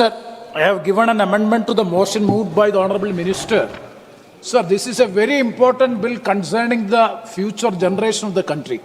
I have given an amendment to the motion moved by the Honourable Minister. Sir, this is a very important bill concerning the future generation of the country.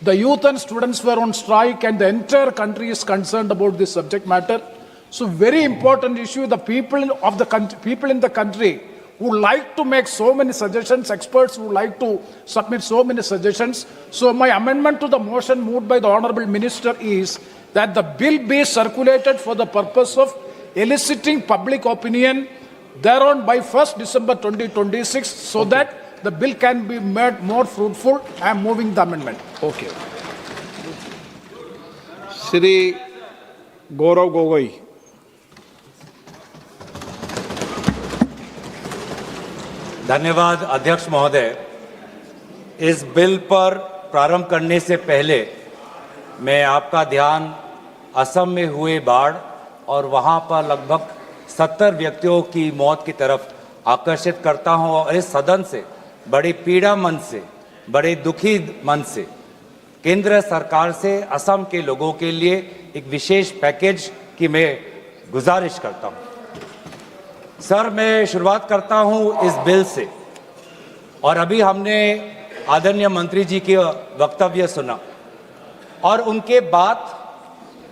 The youth and students were on strike and the entire country is concerned about this subject matter. So very important issue. The people of the country, people in the country would like to make so many suggestions, experts would like to submit so many suggestions. So my amendment to the motion moved by the Honourable Minister is that the bill be circulated for the purpose of eliciting public opinion thereon by 1st December 2026 so that the bill can be made more fruitful. I am moving the amendment. Okay. Shri Gaurav Gogoi. धन्यवाद अध्यक्ष महोदय। इस bill पर प्रारंभ करने से पहले मैं आपका ध्यान असम में हुए बाढ़ और वहां पर लगभग 70 व्यक्तियों की मौत की तरफ आकर्षित करता हूं और इस सदन से बड़े पीड़ा मन से, बड़े दुखी मन से केंद्र सरकार से असम के लोगों के लिए एक विशेष पैकेज की मैं गुजारिश करता हूं। सर, मैं शुरुआत करता हूं इस बिल से और अभी हमने आदरणीय मंत्री जी के वक्तव्य सुना और उनके बाद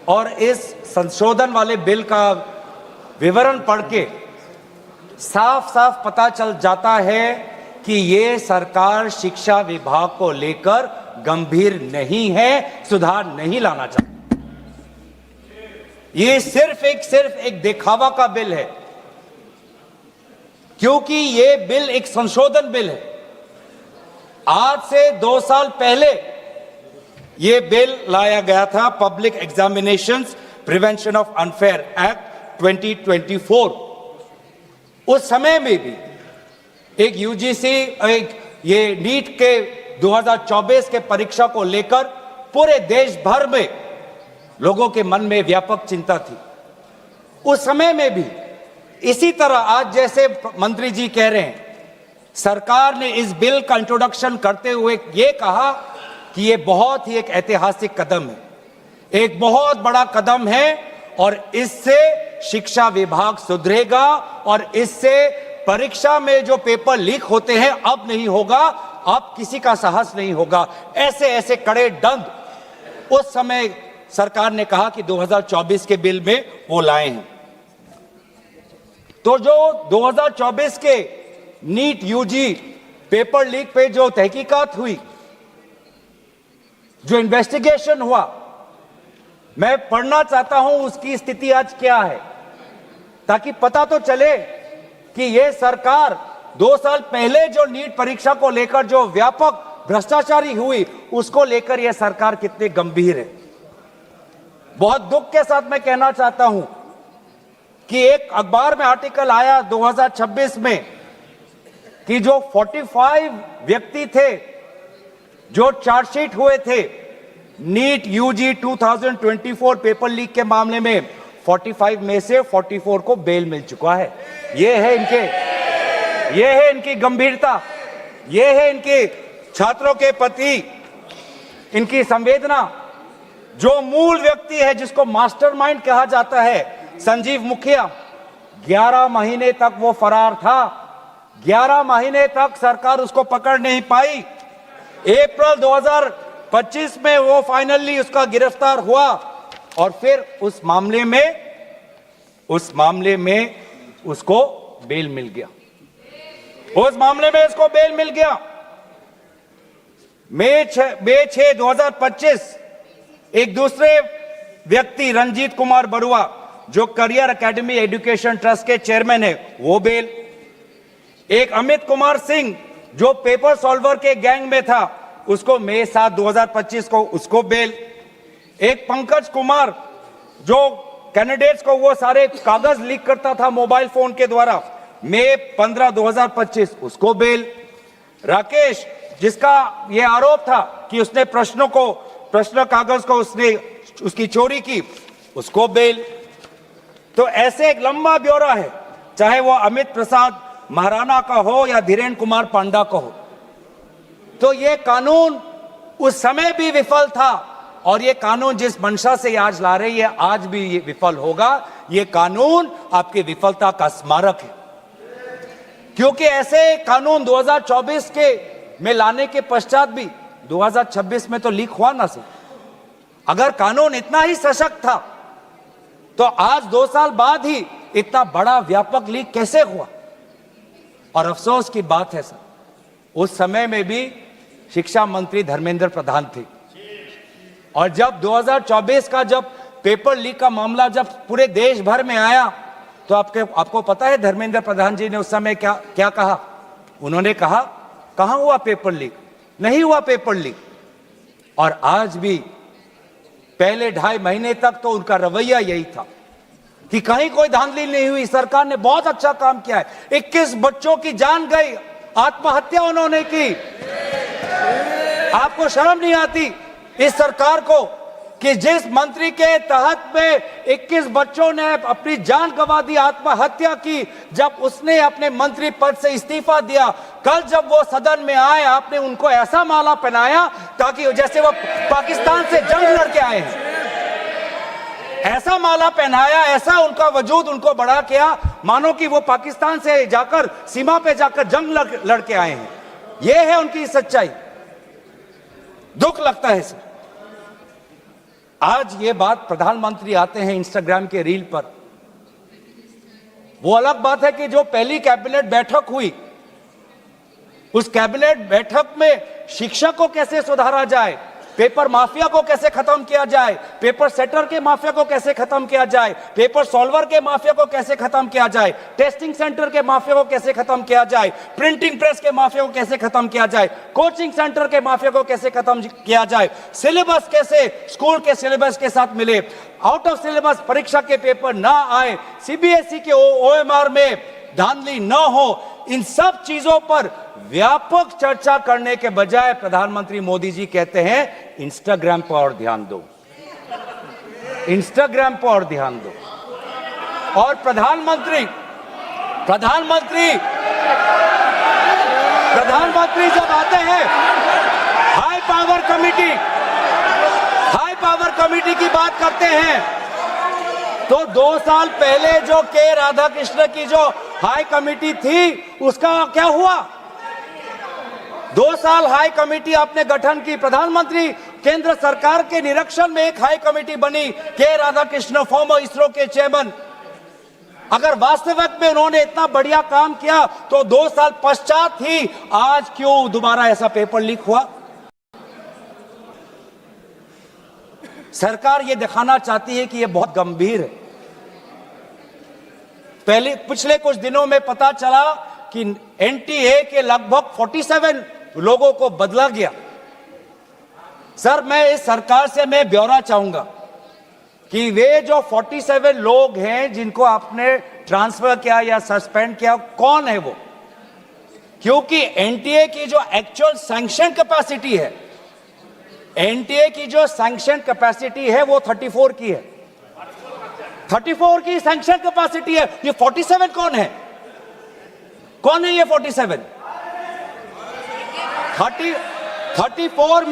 और इस संशोधन वाले बिल का विवरण पढ़ के साफ साफ पता चल जाता है कि ये सरकार शिक्षा विभाग को लेकर गंभीर नहीं है, सुधार नहीं लाना चाहती। ये सिर्फ एक दिखावा का बिल है, क्योंकि ये बिल एक संशोधन बिल है। आज से 2 साल पहले ये बिल लाया गया था, public examinations prevention of unfair act 2024। उस समय में भी एक यूजीसी ये नीट के 2024 के परीक्षा को लेकर पूरे देश भर में लोगों के मन में व्यापक चिंता थी। उस समय में भी इसी तरह आज जैसे मंत्री जी कह रहे हैं, सरकार ने इस बिल का इंट्रोडक्शन करते हुए ये कहा कि ये बहुत ही एक ऐतिहासिक कदम है, एक बहुत बड़ा कदम है और इससे शिक्षा विभाग सुधरेगा और इससे परीक्षा में जो पेपर लीक होते हैं अब नहीं होगा, अब किसी का साहस नहीं होगा। ऐसे कड़े दंड उस समय सरकार ने कहा कि 2024 के बिल में वो लाए हैं। तो जो 2024 के नीट यूजी पेपर लीक पे जो तहकीकात हुई, जो इन्वेस्टिगेशन हुआ, मैं पढ़ना चाहता हूं उसकी स्थिति आज क्या है, ताकि पता तो चले कि यह सरकार 2 साल पहले जो नीट परीक्षा को लेकर जो व्यापक भ्रष्टाचारी हुई उसको लेकर यह सरकार कितनी गंभीर है। बहुत दुख के साथ मैं कहना चाहता हूं कि एक अखबार में आर्टिकल आया 2026 में कि जो 45 व्यक्ति थे जो चार्जशीट हुए थे नीट यूजी 2024 पेपर लीक के मामले में, 45 में से 44 को बेल मिल चुका है। ये है इनकी गंभीरता, ये है इनके छात्रों के प्रति इनकी संवेदना। जो मूल व्यक्ति है जिसको मास्टरमाइंड कहा जाता है, संजीव मुखिया, 11 महीने तक वो फरार था। 11 महीने तक सरकार उसको पकड़ नहीं पाई। अप्रैल 2025 में वो फाइनली उसका गिरफ्तार हुआ और फिर उस मामले में उसको बेल मिल गया। मई 6, 2025 एक दूसरे व्यक्ति रंजीत कुमार बरुआ जो करियर एकेडमी एजुकेशन ट्रस्ट के चेयरमैन है, वो बेल। एक अमित कुमार सिंह जो पेपर सॉल्वर के गैंग में था, उसको मई 7, 2025 को उसको बेल। एक पंकज कुमार जो कैंडिडेट्स को वो सारे कागज लीक करता था मोबाइल फोन के द्वारा, मई 15, 2025 उसको बेल। राकेश, जिसका ये आरोप था कि उसने प्रश्न कागज को उसकी चोरी की, उसको बेल। तो ऐसे एक लंबा ब्यौरा है, चाहे वो अमित प्रसाद महाराणा का हो या धीरेन्द्र कुमार पांडा का हो। तो ये कानून उस समय भी विफल था और ये कानून जिस मंशा से आज ला रही है, आज भी ये विफल होगा। ये कानून आपकी विफलता का स्मारक है, क्योंकि ऐसे कानून 2024 के में लाने के पश्चात भी 2026 में तो लीक हुआ ना सर। अगर कानून इतना ही सशक्त था तो आज 2 साल बाद ही इतना बड़ा व्यापक लीक कैसे हुआ? और अफसोस की बात है सर, उस समय में भी शिक्षा मंत्री धर्मेंद्र प्रधान थे, और जब 2024 का जब पेपर लीक का मामला जब पूरे देश भर में आया तो आपको पता है धर्मेंद्र प्रधान जी ने उस समय क्या कहा? उन्होंने कहा कहां हुआ पेपर लीक, नहीं हुआ पेपर लीक। और आज भी पहले 2.5 महीने तक तो उनका रवैया यही था कि कहीं कोई धांधली नहीं हुई, सरकार ने बहुत अच्छा काम किया है। 21 बच्चों की जान गई, आत्महत्या उन्होंने की। आपको शर्म नहीं आती इस सरकार को कि जिस मंत्री के तहत में 21 बच्चों ने अपनी जान गंवा दी, आत्महत्या की, जब उसने अपने मंत्री पद से इस्तीफा दिया, कल जब वो सदन में आए आपने उनको ऐसा माला पहनाया ताकि जैसे वो पाकिस्तान से जंग लड़के आए हैं, ऐसा माला पहनाया, ऐसा उनका वजूद उनको बड़ा किया मानो कि वो पाकिस्तान से जाकर सीमा पे जाकर जंग लड़के आए हैं। ये है उनकी सच्चाई। दुख लगता है सर। आज ये बात प्रधानमंत्री आते हैं इंस्टाग्राम के रील पर, वो अलग बात है कि जो पहली कैबिनेट बैठक हुई उस कैबिनेट बैठक में शिक्षा को कैसे सुधारा जाए, पेपर माफिया को कैसे खत्म किया जाए, पेपर सेटर के माफिया को कैसे खत्म किया जाए, पेपर सॉल्वर के माफिया को कैसे खत्म किया जाए, टेस्टिंग सेंटर के माफिया को कैसे खत्म किया जाए, प्रिंटिंग प्रेस के माफिया को कैसे खत्म किया जाए, कोचिंग सेंटर के माफिया को कैसे खत्म किया जाए, सिलेबस कैसे स्कूल के सिलेबस के साथ मिले, आउट ऑफ सिलेबस परीक्षा के पेपर ना आए, सीबीएसई के ओएमआर में धांधली न हो, इन सब चीजों पर व्यापक चर्चा करने के बजाय प्रधानमंत्री मोदी जी कहते हैं इंस्टाग्राम पर और ध्यान दो, इंस्टाग्राम पर और ध्यान दो। और प्रधानमंत्री जब आते हैं हाई पावर कमेटी की बात करते हैं तो 2 साल पहले जो के राधाकृष्ण की जो हाई कमेटी थी उसका क्या हुआ? 2 साल हाई कमेटी आपने गठन की, प्रधानमंत्री केंद्र सरकार के निरीक्षण में एक हाई कमेटी बनी, के राधाकृष्ण फॉर्मर इसरो के चेयरमैन। अगर वास्तविक में उन्होंने इतना बढ़िया काम किया तो 2 साल पश्चात ही आज क्यों दोबारा ऐसा पेपर लीक हुआ? सरकार ये दिखाना चाहती है कि ये बहुत गंभीर है। पिछले कुछ दिनों में पता चला कि एनटीए के लगभग 47 लोगों को बदला गया। सर मैं इस सरकार से मैं ब्यौरा चाहूंगा कि वे जो 47 लोग हैं जिनको आपने ट्रांसफर किया या सस्पेंड किया, कौन है वो? क्योंकि एनटीए की जो एक्चुअल सैंक्शन कैपेसिटी है, एनटीए की जो सैंक्शन कैपेसिटी है वो 34 की है, 34 की सैंक्शन कैपेसिटी है। ये 47 कौन है? कौन है ये 47? 34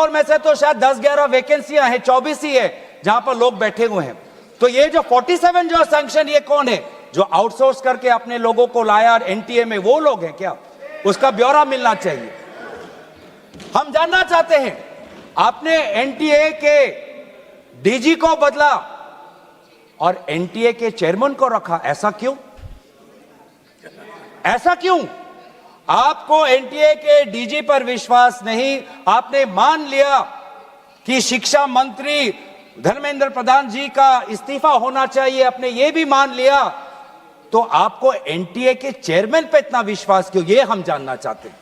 में से तो शायद 10-11 वैकेंसियां हैं, 24 ही है जहां पर लोग बैठे हुए हैं। तो ये जो 47 जो सैंक्शन, ये कौन है? जो आउटसोर्स करके अपने लोगों को लाया एनटीए में, वो लोग हैं क्या? उसका ब्यौरा मिलना चाहिए। हम जानना चाहते हैं, आपने एनटीए के डीजी को बदला और एनटीए के चेयरमैन को रखा, ऐसा क्यों? ऐसा क्यों? आपको एनटीए के डीजी पर विश्वास नहीं, आपने मान लिया कि शिक्षा मंत्री धर्मेंद्र प्रधान जी का इस्तीफा होना चाहिए, आपने ये भी मान लिया, तो आपको एनटीए के चेयरमैन पे इतना विश्वास क्यों? ये हम जानना चाहते हैं।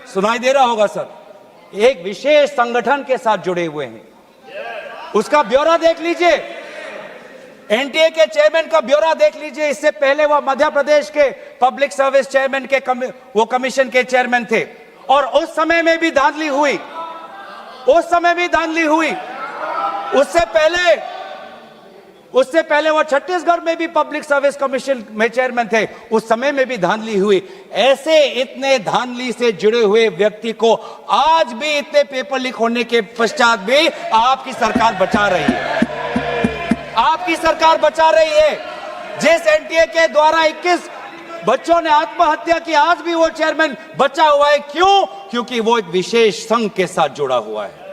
सुनाई दे रहा होगा सर, एक विशेष संगठन के साथ जुड़े हुए हैं, उसका ब्यौरा देख लीजिए, एनटीए के चेयरमैन का ब्यौरा देख लीजिए। इससे पहले वह मध्य प्रदेश के पब्लिक सर्विस चेयरमैन के वो कमीशन के चेयरमैन थे, और उस समय में भी धांधली हुई, उससे पहले वो छत्तीसगढ़ में भी पब्लिक सर्विस कमीशन में चेयरमैन थे, उस समय में भी धांधली हुई। ऐसे इतने धांधली से जुड़े हुए व्यक्ति को आज भी इतने पेपर लीक होने के पश्चात भी आपकी सरकार बचा रही है। आपकी सरकार बचा रही है। जिस एनटीए के द्वारा 21 बच्चों ने आत्महत्या की, आज भी वो चेयरमैन बचा हुआ है। क्यों? क्योंकि वो एक विशेष संघ के साथ जुड़ा हुआ है।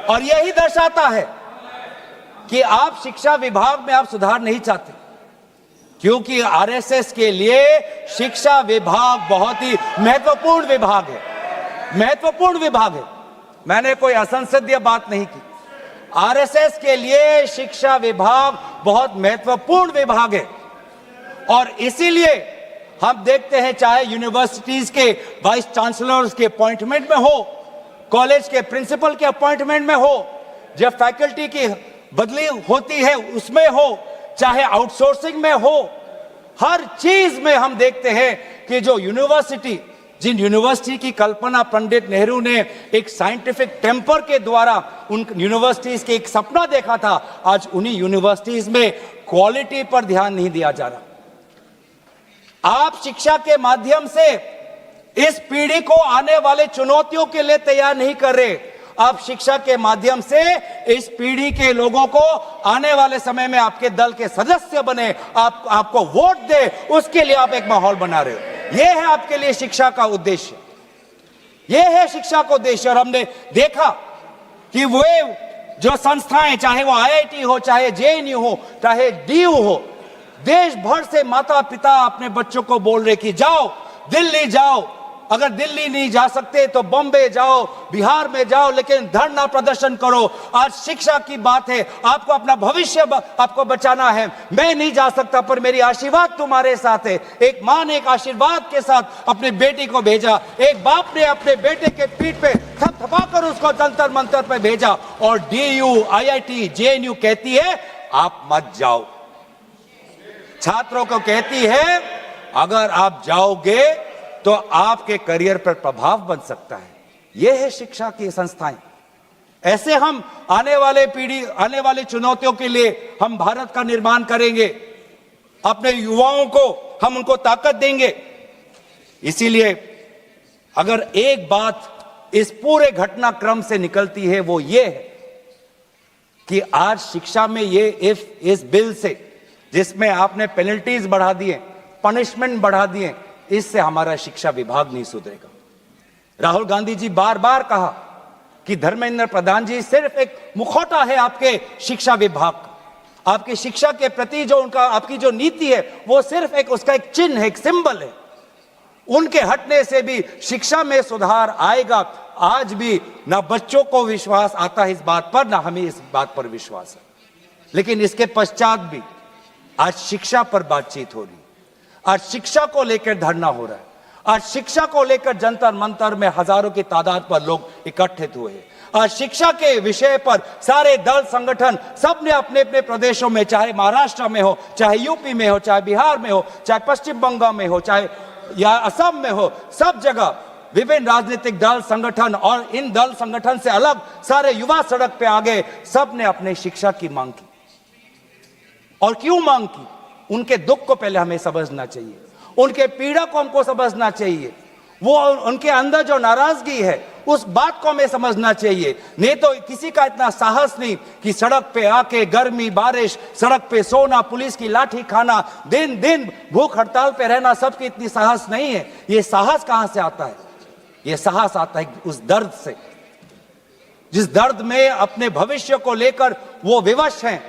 और यही दर्शाता है कि आप शिक्षा विभाग में आप सुधार नहीं चाहते, क्योंकि आरएसएस के लिए शिक्षा विभाग बहुत ही महत्वपूर्ण विभाग है, महत्वपूर्ण विभाग है। मैंने कोई असंसदीय बात नहीं की। आरएसएस के लिए शिक्षा विभाग बहुत महत्वपूर्ण विभाग है। और इसीलिए हम देखते हैं, चाहे यूनिवर्सिटीज के वाइस चांसलर्स के अपॉइंटमेंट में हो, कॉलेज के प्रिंसिपल के अपॉइंटमेंट में हो, जब फैकल्टी की बदली होती है उसमें हो, चाहे आउटसोर्सिंग में हो, हर चीज में हम देखते हैं कि जो जिन यूनिवर्सिटी की कल्पना पंडित नेहरू ने एक साइंटिफिक टेम्पर के द्वारा उन यूनिवर्सिटीज के एक सपना देखा था, आज उन्हीं यूनिवर्सिटीज में क्वालिटी पर ध्यान नहीं दिया जा रहा। आप शिक्षा के माध्यम से इस पीढ़ी को आने वाले चुनौतियों के लिए तैयार नहीं कर रहे। आप शिक्षा के माध्यम से इस पीढ़ी के लोगों को आने वाले समय में आपके दल के सदस्य बने, आपको वोट दे, उसके लिए आप एक माहौल बना रहे हो। यह है आपके लिए शिक्षा का उद्देश्य, यह है शिक्षा का उद्देश्य। और हमने देखा कि वे जो संस्थाएं, चाहे वो आईआईटी हो, चाहे जेएनयू हो, चाहे डीयू हो, देश भर से माता पिता अपने बच्चों को बोल रहे कि जाओ दिल्ली जाओ, अगर दिल्ली नहीं जा सकते तो बॉम्बे जाओ, बिहार में जाओ, लेकिन धरना प्रदर्शन करो। आज शिक्षा की बात है, आपको अपना भविष्य आपको बचाना है। मैं नहीं जा सकता पर मेरी आशीर्वाद तुम्हारे साथ है। एक मां ने एक आशीर्वाद के साथ अपनी बेटी को भेजा, एक बाप ने अपने बेटे के पीठ पे थपथपाकर उसको जंतर मंतर पे भेजा। और डीयू, आईआईटी, जेएनयू कहती है आप मत जाओ, छात्रों को कहती है अगर आप जाओगे तो आपके करियर पर प्रभाव बन सकता है। यह है शिक्षा की संस्थाएं। ऐसे हम आने वाले चुनौतियों के लिए हम भारत का निर्माण करेंगे, अपने युवाओं को हम उनको ताकत देंगे। इसीलिए अगर एक बात इस पूरे घटनाक्रम से निकलती है वो ये है कि आज शिक्षा में इस बिल से, जिसमें आपने पेनल्टीज बढ़ा दिए, पनिशमेंट बढ़ा दिए, इससे हमारा शिक्षा विभाग नहीं सुधरेगा। राहुल गांधी जी बार बार कहा कि धर्मेंद्र प्रधान जी सिर्फ एक मुखौटा है आपके शिक्षा विभाग का। आपकी शिक्षा के प्रति जो आपकी जो नीति है वो सिर्फ उसका एक चिन्ह है, एक सिंबल है। उनके हटने से भी शिक्षा में सुधार आएगा। आज भी ना बच्चों को विश्वास आता है इस बात पर, ना हमें इस बात पर विश्वास है। लेकिन इसके पश्चात भी आज शिक्षा पर बातचीत हो रही है, आज शिक्षा को लेकर धरना हो रहा है, आज शिक्षा को लेकर जंतर मंतर में हजारों की तादाद पर लोग इकट्ठित हुए हैं। आज शिक्षा के विषय पर सारे दल संगठन सब ने अपने अपने प्रदेशों में, चाहे महाराष्ट्र में हो, चाहे यूपी में हो, चाहे बिहार में हो, चाहे पश्चिम बंगाल में हो, चाहे या असम में हो, सब जगह विभिन्न राजनीतिक दल संगठन और इन दल संगठन से अलग सारे युवा सड़क पे आ गए। सब ने अपने शिक्षा की मांग की। और क्यों मांग की? उनके दुख को पहले हमें समझना चाहिए, उनके पीड़ा को हमको समझना चाहिए, वो उनके अंदर जो नाराजगी है उस बात को हमें समझना चाहिए। नहीं तो किसी का इतना साहस नहीं कि सड़क पे आके गर्मी बारिश, सड़क पे सोना, पुलिस की लाठी खाना, दिन दिन भूख हड़ताल पे रहना, सबकी इतनी साहस नहीं है। ये साहस कहां से आता है? ये साहस आता है उस दर्द से, जिस दर्द में अपने भविष्य को लेकर वो विवश हैं,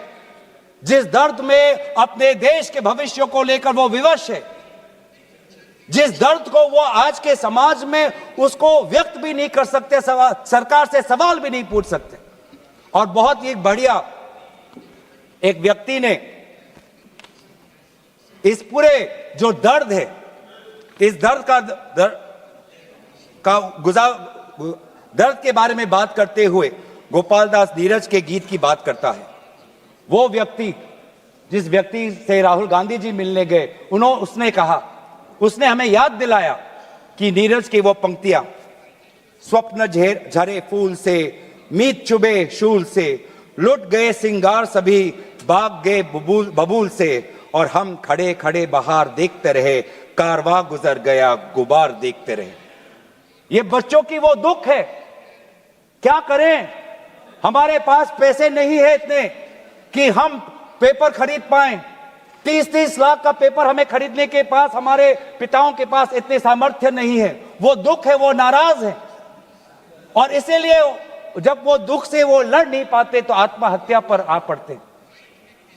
जिस दर्द में अपने देश के भविष्य को लेकर वो विवश है, जिस दर्द को वो आज के समाज में उसको व्यक्त भी नहीं कर सकते, सरकार से सवाल भी नहीं पूछ सकते। और बहुत ही बढ़िया एक व्यक्ति ने इस पूरे जो दर्द है, इस दर्द के बारे में बात करते हुए गोपाल दास नीरज के गीत की बात करता है। वो व्यक्ति जिस व्यक्ति से राहुल गांधी जी मिलने गए, उसने कहा, उसने हमें याद दिलाया कि नीरज की वो पंक्तियां, स्वप्न झरे फूल से, मीत चुबे शूल से, लुट गए सिंगार सभी, भाग गए बबूल से, और हम खड़े खड़े बहार देखते रहे, कारवां गुजर गया गुबार देखते रहे। ये बच्चों की वो दुख है। क्या करें, हमारे पास पैसे नहीं है इतने कि हम पेपर खरीद पाए। 30-30 लाख का पेपर हमें खरीदने के पास, हमारे पिताओं के पास इतने सामर्थ्य नहीं है। वो दुख है, वो नाराज है, और इसीलिए जब वो दुख से वो लड़ नहीं पाते तो आत्महत्या पर आ पड़ते।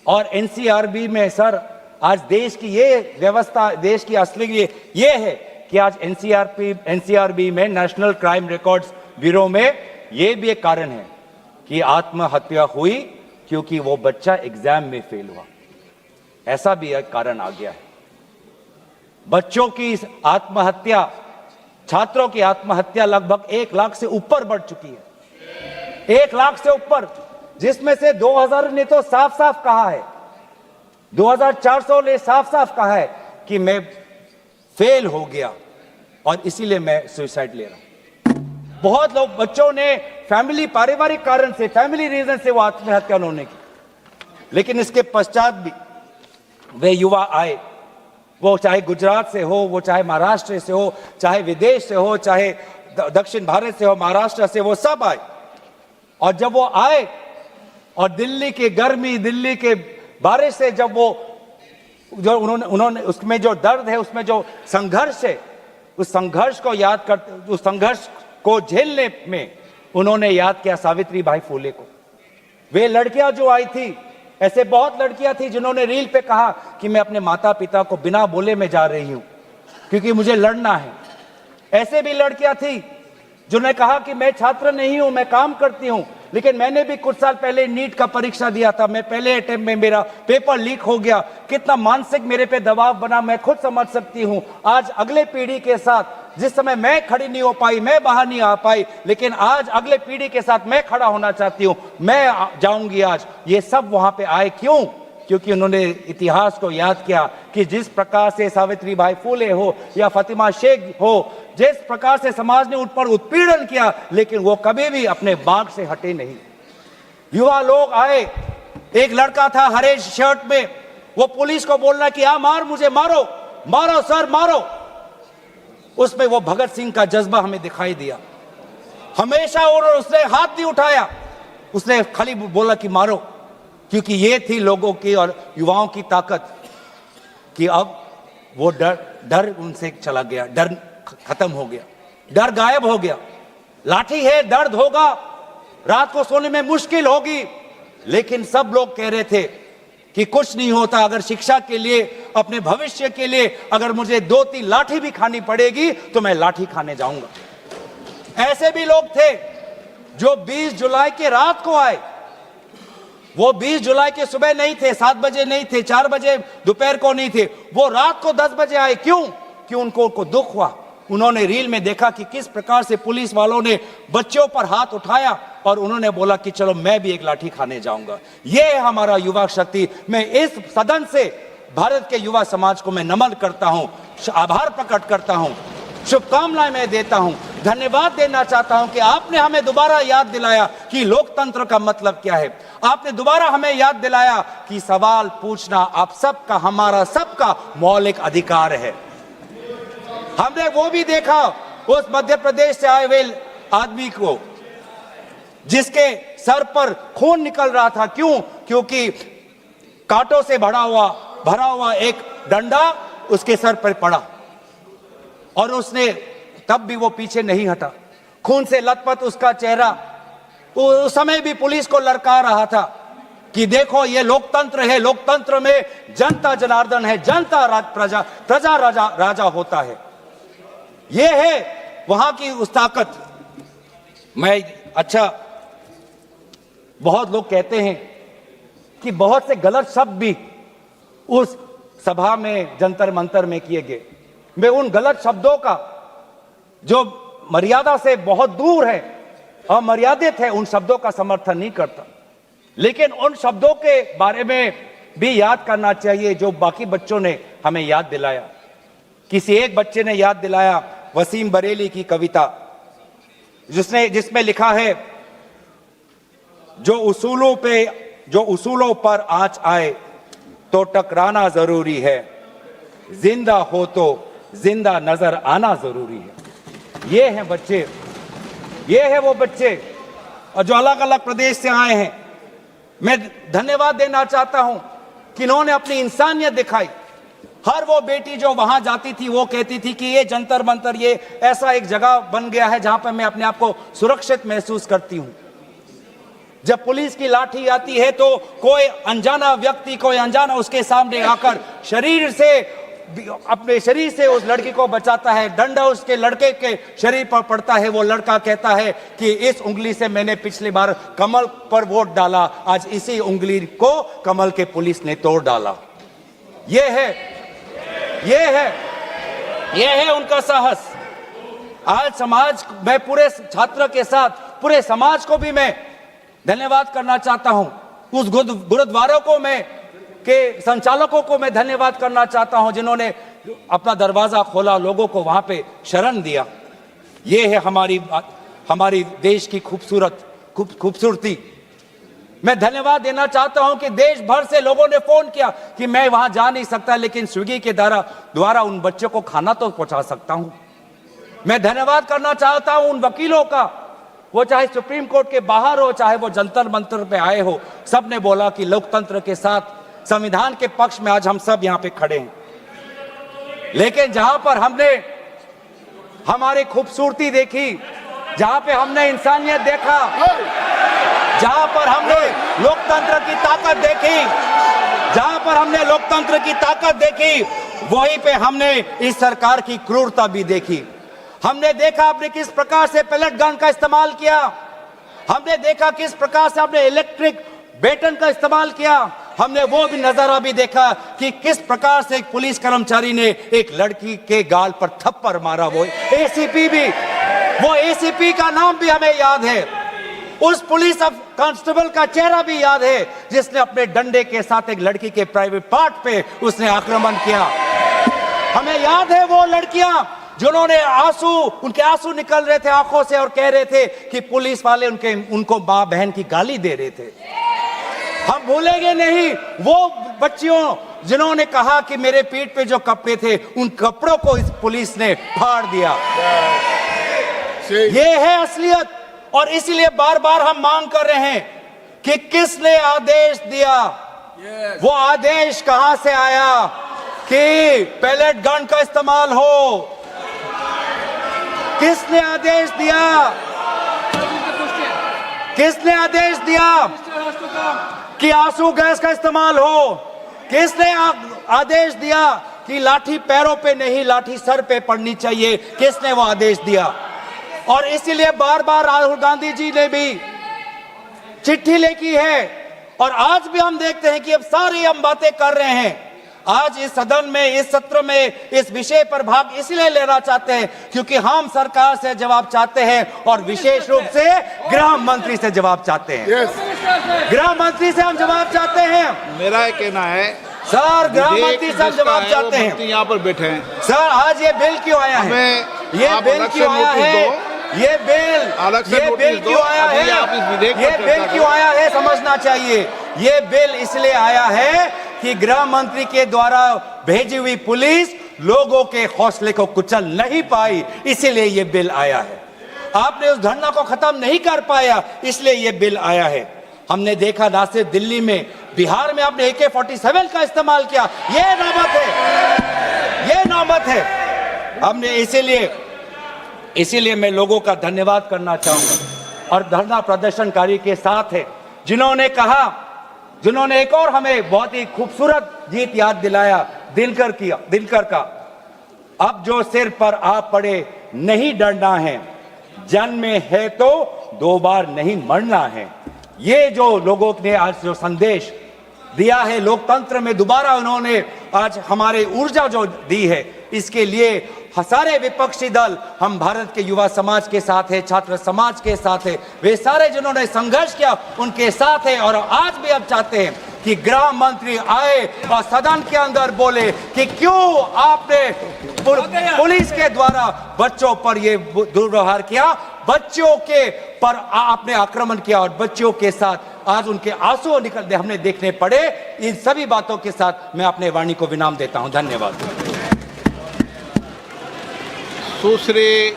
और एनसीआरबी में सर, आज देश की ये व्यवस्था, देश की असली ये है कि आज एनसीआरबी में, नेशनल क्राइम रिकॉर्ड्स ब्यूरो में, ये भी एक कारण है कि आत्महत्या हुई क्योंकि वो बच्चा एग्जाम में फेल हुआ। ऐसा भी एक कारण आ गया है। बच्चों की आत्महत्या, छात्रों की आत्महत्या लगभग 1 लाख से ऊपर बढ़ चुकी है। 1 लाख से ऊपर, जिसमें से 2000 ने तो साफ साफ कहा है, 2400 ने साफ साफ कहा है कि मैं फेल हो गया और इसीलिए मैं सुसाइड ले रहा हूं। बहुत लोग, बच्चों ने फैमिली, पारिवारिक कारण से, फैमिली रीजन से वो आत्महत्या उन्होंने की। लेकिन इसके पश्चात भी वे युवा आए, वो चाहे गुजरात से हो, वो चाहे महाराष्ट्र से हो, चाहे विदेश से हो, चाहे दक्षिण भारत से हो, महाराष्ट्र से, वो सब आए। और जब वो आए और दिल्ली की गर्मी, दिल्ली के बारिश से जब वो, जो उन्होंने उसमें जो दर्द है, उसमें जो संघर्ष है, उस संघर्ष को याद करते, उस संघर्ष को झेलने में उन्होंने याद किया सावित्री बाई फुले को। वे लड़कियां जो आई थी, ऐसे बहुत लड़कियां थी जिन्होंने रील पे कहा कि मैं अपने माता पिता को बिना बोले में जा रही हूं क्योंकि मुझे लड़ना है। ऐसे भी लड़कियां थी जिन्होंने कहा कि मैं छात्र नहीं हूं, मैं काम करती हूं, लेकिन मैंने भी कुछ साल पहले नीट का परीक्षा दिया था, मैं पहले अटेम्प्ट में मेरा पेपर लीक हो गया, कितना मानसिक मेरे पे दबाव बना मैं खुद समझ सकती हूं। आज अगले पीढ़ी के साथ, जिस समय मैं खड़ी नहीं हो पाई, मैं बाहर नहीं आ पाई, लेकिन आज अगले पीढ़ी के साथ मैं खड़ा होना चाहती हूं, मैं जाऊंगी आज। ये सब वहां पे आए क्यों? क्योंकि उन्होंने इतिहास को याद किया कि जिस प्रकार से सावित्री बाई फुले हो या फातिमा शेख हो, जिस प्रकार से समाज ने उन पर उत्पीड़न किया, लेकिन वो कभी भी अपने बाग से हटे नहीं। युवा लोग आए, एक लड़का था हरे शर्ट में, वो पुलिस को बोल रहा कि आ मार, मुझे मारो, मारो सर मारो। उसमें वो भगत सिंह का जज्बा हमें दिखाई दिया। हमेशा उसने हाथ नहीं उठाया, उसने खाली बोला कि मारो, क्योंकि ये थी लोगों की और युवाओं की ताकत कि अब वो डर उनसे चला गया, डर खत्म हो गया, डर गायब हो गया। लाठी है, दर्द होगा, रात को सोने में मुश्किल होगी, लेकिन सब लोग कह रहे थे कि कुछ नहीं होता, अगर शिक्षा के लिए, अपने भविष्य के लिए अगर मुझे 2-3 लाठी भी खानी पड़ेगी तो मैं लाठी खाने जाऊंगा। ऐसे भी लोग थे जो 20 जुलाई के रात को आए। वो 20 जुलाई के सुबह नहीं थे, 7 बजे नहीं थे, 4 बजे दोपहर को नहीं थे, वो रात को 10 बजे आए। क्यों? कि उनको दुख हुआ। उन्होंने रील में देखा कि किस प्रकार से पुलिस वालों ने बच्चों पर हाथ उठाया और उन्होंने बोला कि चलो मैं भी एक लाठी खाने जाऊंगा। यह है हमारा युवा शक्ति। मैं इस सदन से भारत के युवा समाज को मैं नमन करता हूं, आभार प्रकट करता हूं, शुभकामनाएं मैं देता हूं, धन्यवाद देना चाहता हूं कि आपने हमें दोबारा याद दिलाया कि लोकतंत्र का मतलब क्या है। आपने दोबारा हमें याद दिलाया कि सवाल पूछना आप सबका, हमारा सबका मौलिक अधिकार है। हमने वो भी देखा उस मध्य प्रदेश से आए हुए आदमी को जिसके सर पर खून निकल रहा था। क्यों? क्योंकि कांटों से भरा हुआ एक डंडा उसके सर पर पड़ा और उसने तब भी वो पीछे नहीं हटा। खून से लथपथ उसका चेहरा, उस समय भी पुलिस को ललकार रहा था कि देखो ये लोकतंत्र है, लोकतंत्र में जनता जनार्दन है, जनता प्रजा राजा होता है। ये है वहां की उस ताकत। बहुत लोग कहते हैं कि बहुत से गलत शब्द भी उस सभा में, जंतर मंतर में किए गए। मैं उन गलत शब्दों का जो मर्यादा से बहुत दूर है, अमर्यादित है, उन शब्दों का समर्थन नहीं करता, लेकिन उन शब्दों के बारे में भी याद करना चाहिए जो बाकी बच्चों ने हमें याद दिलाया। किसी एक बच्चे ने याद दिलाया वसीम बरेली की कविता, जिसमें लिखा है, जो उसूलों पर आंच आए तो टकराना जरूरी है, जिंदा हो तो जिंदा नजर आना जरूरी है। ये हैं बच्चे, ये है वो बच्चे और जो अलग अलग प्रदेश से आए हैं। मैं धन्यवाद देना चाहता हूं कि इन्होंने अपनी इंसानियत दिखाई। हर वो बेटी जो वहां जाती थी वो कहती थी कि ये जंतर मंतर, ये ऐसा एक जगह बन गया है जहां पर मैं अपने आप को सुरक्षित महसूस करती हूं। जब पुलिस की लाठी आती है तो कोई अनजाना व्यक्ति, कोई अनजाना उसके सामने आकर अपने शरीर से उस लड़की को बचाता है, डंडा उसके लड़के के शरीर पर पड़ता है, वो लड़का कहता है कि इस उंगली से मैंने पिछली बार कमल पर वोट डाला, आज इसी उंगली को कमल के पुलिस ने तोड़ डाला। ये है उनका साहस। आज समाज, मैं पूरे छात्र के साथ पूरे समाज को भी मैं धन्यवाद करना चाहता हूं। उस गुरुद्वारों को के संचालकों को मैं धन्यवाद करना चाहता हूं जिन्होंने अपना दरवाजा खोला, लोगों को वहां पे शरण दिया। ये है हमारी देश की खूबसूरती। मैं धन्यवाद देना चाहता हूं कि देश भर से लोगों ने फोन किया कि मैं वहां जा नहीं सकता, लेकिन स्विगी के द्वारा उन बच्चों को खाना तो पहुंचा सकता हूं। मैं धन्यवाद करना चाहता हूं उन वकीलों का, वो चाहे सुप्रीम कोर्ट के बाहर हो, चाहे वो जंतर मंतर पे आए हो, सबने बोला कि लोकतंत्र के साथ, संविधान के पक्ष में आज हम सब यहां पे खड़े हैं। लेकिन जहां पर हमने हमारी खूबसूरती देखी, जहां पे हमने इंसानियत देखा, जहां पर हमने लोकतंत्र की ताकत देखी, वहीं पे हमने इस सरकार की क्रूरता भी देखी। हमने देखा आपने किस प्रकार से पैलेट गन का इस्तेमाल किया, हमने देखा किस प्रकार से आपने इलेक्ट्रिक बेटन का इस्तेमाल किया, हमने वो भी नजारा भी देखा कि किस प्रकार से एक पुलिस कर्मचारी ने एक लड़की के गाल पर थप्पड़ मारा। वो एसीपी का नाम भी हमें याद है, उस पुलिस कांस्टेबल का चेहरा भी याद है जिसने अपने डंडे के साथ एक लड़की के प्राइवेट पार्ट पे उसने आक्रमण किया। हमें याद है वो लड़कियां जिन्होंने उनके आंसू निकल रहे थे आंखों से और कह रहे थे कि पुलिस वाले उनको मां बहन की गाली दे रहे थे। हम भूलेंगे नहीं वो बच्चियों जिन्होंने कहा कि मेरे पीठ पे जो कपड़े थे उन कपड़ों को इस पुलिस ने फाड़ दिया। ये है असलियत। और इसीलिए बार बार हम मांग कर रहे हैं कि किसने आदेश दिया, वो आदेश कहां से आया कि पैलेट गन का इस्तेमाल हो, किसने आदेश दिया, किसने आदेश दिया कि आंसू गैस का इस्तेमाल हो, किसने आदेश दिया कि लाठी पैरों पे नहीं लाठी सर पे पड़नी चाहिए, किसने वो आदेश दिया। और इसीलिए बार बार राहुल गांधी जी ने भी चिट्ठी लिखी है और आज भी हम देखते हैं कि अब सारी हम बातें कर रहे हैं। आज इस सदन में, इस सत्र में इस विषय पर भाग इसलिए लेना चाहते हैं क्योंकि हम सरकार से जवाब चाहते हैं और विशेष रूप से गृह मंत्री से जवाब चाहते हैं। गृह मंत्री से हम जवाब चाहते हैं। मेरा कहना है सर, गृह मंत्री से हम जवाब चाहते हैं। यहाँ पर बैठे हैं सर, आज ये बिल क्यों आया है, ये बिल क्यों आया है, ये बिल क्यों आया है, ये बिल क्यों आया है समझना चाहिए। ये बिल इसलिए आया है कि गृह मंत्री के द्वारा भेजी हुई पुलिस लोगों के हौसले को कुचल नहीं पाई, इसीलिए ये बिल आया है। आपने उस धरना को खत्म नहीं कर पाया, इसलिए ये बिल आया है। हमने देखा ना सिर्फ दिल्ली में, बिहार में आपने AK-47 का इस्तेमाल किया। ये नौबत है। हमने इसीलिए मैं लोगों का धन्यवाद करना चाहूंगा और धरना प्रदर्शनकारी के साथ है जिन्होंने एक और हमें बहुत ही खूबसूरत गीत याद दिलाया, दिनकर का। अब जो सिर पर आ पड़े नहीं डरना है, जन्म है तो 2 बार नहीं मरना है। ये जो लोगों ने आज जो संदेश दिया है लोकतंत्र में, दोबारा उन्होंने आज हमारे ऊर्जा जो दी है, इसके लिए सारे विपक्षी दल, हम भारत के युवा समाज के साथ है, छात्र समाज के साथ है, वे सारे जिन्होंने संघर्ष किया उनके साथ है। और आज भी अब चाहते हैं कि गृह मंत्री आए और सदन के अंदर बोले कि क्यों आपने पुलिस के द्वारा बच्चों पर ये दुर्व्यवहार किया, बच्चों के पर आपने आक्रमण किया और बच्चों के साथ आज उनके आंसू निकलते हमने देखने पड़े। इन सभी बातों के साथ मैं अपने वाणी को विराम देता हूं। धन्यवाद। सुश्री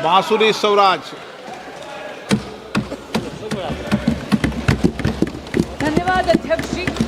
बांसुरी स्वराज। धन्यवाद अध्यक्ष जी।